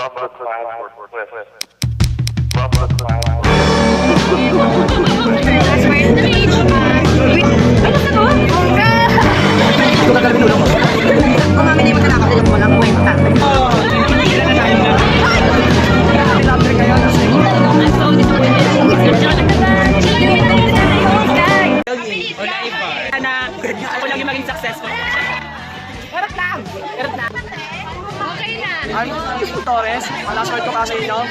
From the cloud for Cliff. From the cloud. Umami na yung magkanakaw, dito mo lang kwenta. Ako lagi maging successful. Karot lang! Karot lang. Okay na. Ay, Torres, last word ko kasi no.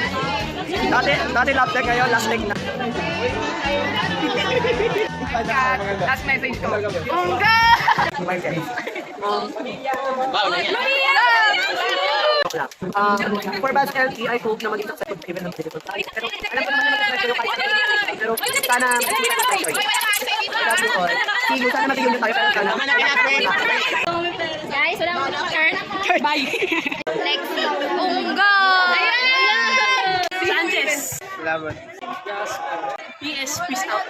Dati lap deck ngayon, last leg na. Last message ko. Ungga! For Bad LT, I hope na maging successful given ng difficult time. Pero alam ko naman na mag-successful kayo kahit pero sana see you, sana mabigyan nyo tayo pero sana Guys, wala mo ng turn. bye! Lexi. Unggo! Sanchez! Salamat. PS, peace out.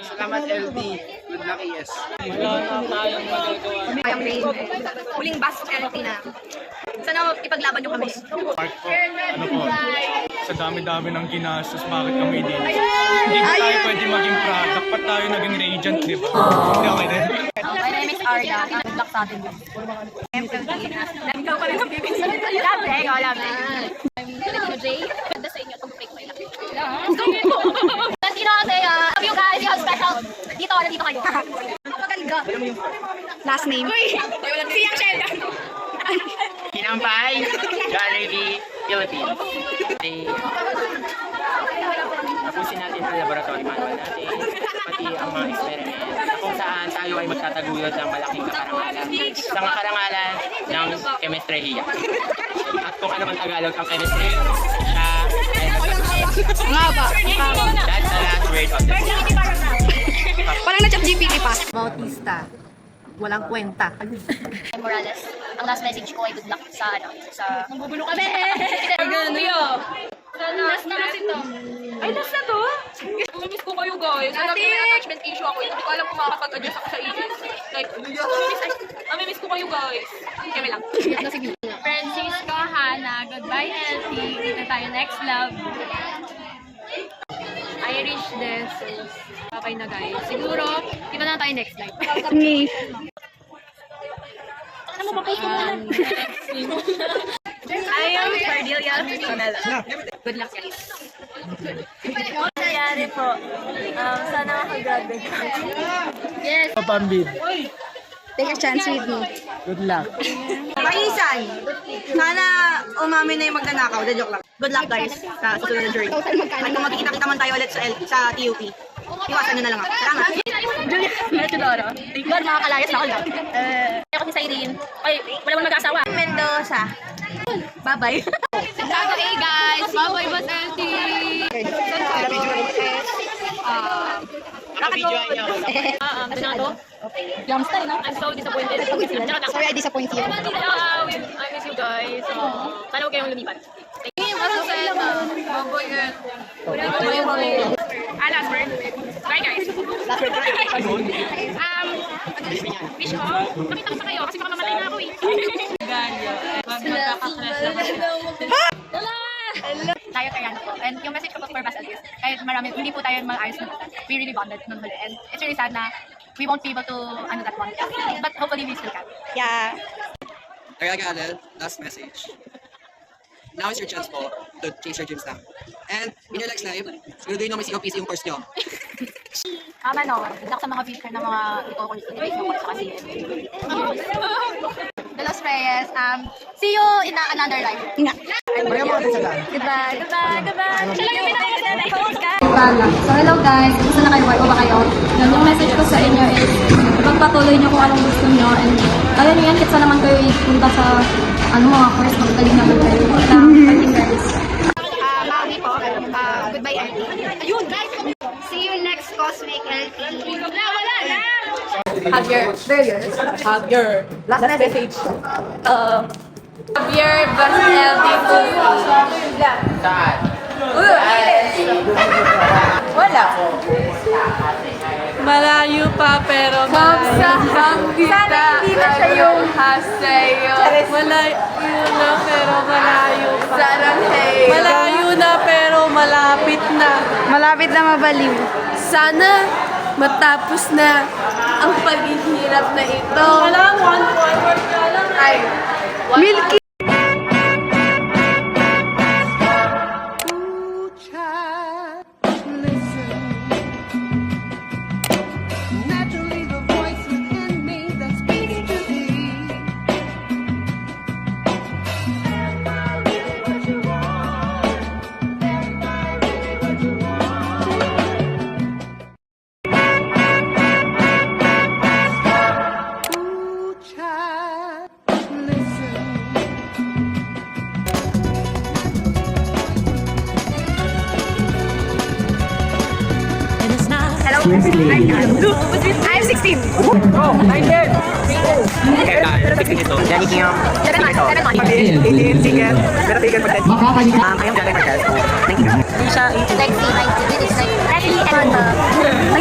Salamat LT. Good luck ES. Ayang rain. Huling bus LT na. Sana ipaglaban nyo kami. Mark po, ano po, sa dami-dami ng ginastos, bakit kami hindi? Hindi pa tayo pwede maging proud. Dapat tayo naging radiant, di ba? Hindi okay din. My name is Arda. Good luck sa atin. Ikaw pa rin ang bibigyan. Love eh, ikaw love eh. Filipino J. Ganda sa inyo itong break ko lang. Sino kasi, love you guys, you have special. Dito kayo. Magaling ka. Last name. Siyang Sheldon. Kinampay, Jollibee, Philippines. Tapusin natin ang laboratory manual natin, pati ang mga experiment kung saan tayo ay magtataguyod ng malaking karangalan sa mga karangalan ng chemistry. At kung ano man Tagalog ang chemistry, siya ay Nga ba? that's the last word of the day. Parang na-chat GPT pa. Bautista. Walang kwenta. Morales. Ang last message ko ay good luck sa Magugulo kami! Last na kasi to. Ay, last na to? Namimiss ko kayo guys. Alam ko may attachment issue ako. Hindi ko alam kung makakapag-adjust ako sa issues. Like, namimiss ko kayo guys. Kami lang. Francisco, Hannah, goodbye LT. Kita tayo next love. Irish Desos. Okay na guys. Siguro, kita na tayo next live. Ano mo, papost ko muna. I am Cordelia Pamela. Good luck guys. Nangyari po. Sana makagraduate. Yes. Pambid, Take a chance with me. good luck. Paisan. Sana umami na yung magnanakaw. The joke lang. Good luck guys sa susunod na journey. At kung magkikita-kita man tayo ulit sa TUP, iwasan nyo na lang ako. Salamat. Julia Medjodoro. God, makakalayas na ako lang. Ako si Cyrene. Ay, wala mong nag-asawa. Mendoza. Bye-bye. Hey guys! Bye-bye, Boss LT! Ano na to? Jump style, no? I'm so disappointed. Sorry, I disappoint you. I miss you guys. Sana huwag kayong lumipat. Last word. Bye guys. Wish ko, makita ko sa kayo kasi baka mamatay na ako eh. Tayo kaya na po. And yung message ko po for Bas Altis, kahit marami, hindi po tayo maayos na we really bonded nung huli. And it's really sad na we won't be able to ano that one. But hopefully we still can. Yeah. Kaya Adel, last message. Now is your chance po to chase your dreams now. And in your next life, siguraduhin na may COPC yung course nyo. No, sa mga future na mga i-course sa kasi. De Los Reyes, see you in another life. Goodbye. Goodbye, goodbye. So hello guys, gusto na kayo, o ba kayo? Yung message ko sa inyo is magpatuloy nyo kung anong gusto nyo and kaya nyo yan, kitsa naman kayo ipunta sa mga course, magtaling naman kayo. Fighting guys. Maui po. Goodbye, LT. Ayun! See you next Cosmic LT. Wala na! Javier, last message. Javier, Bas LT. Wala. Malayo pa pero Sana hindi na siya yung hasayo. Malayo na pero malayo Malapit na mabaliw. Sana matapos na ang paghihirap na ito. Wala, one word na lang. Ay, Milky. I'm 16. Sexy, 19. Leslie and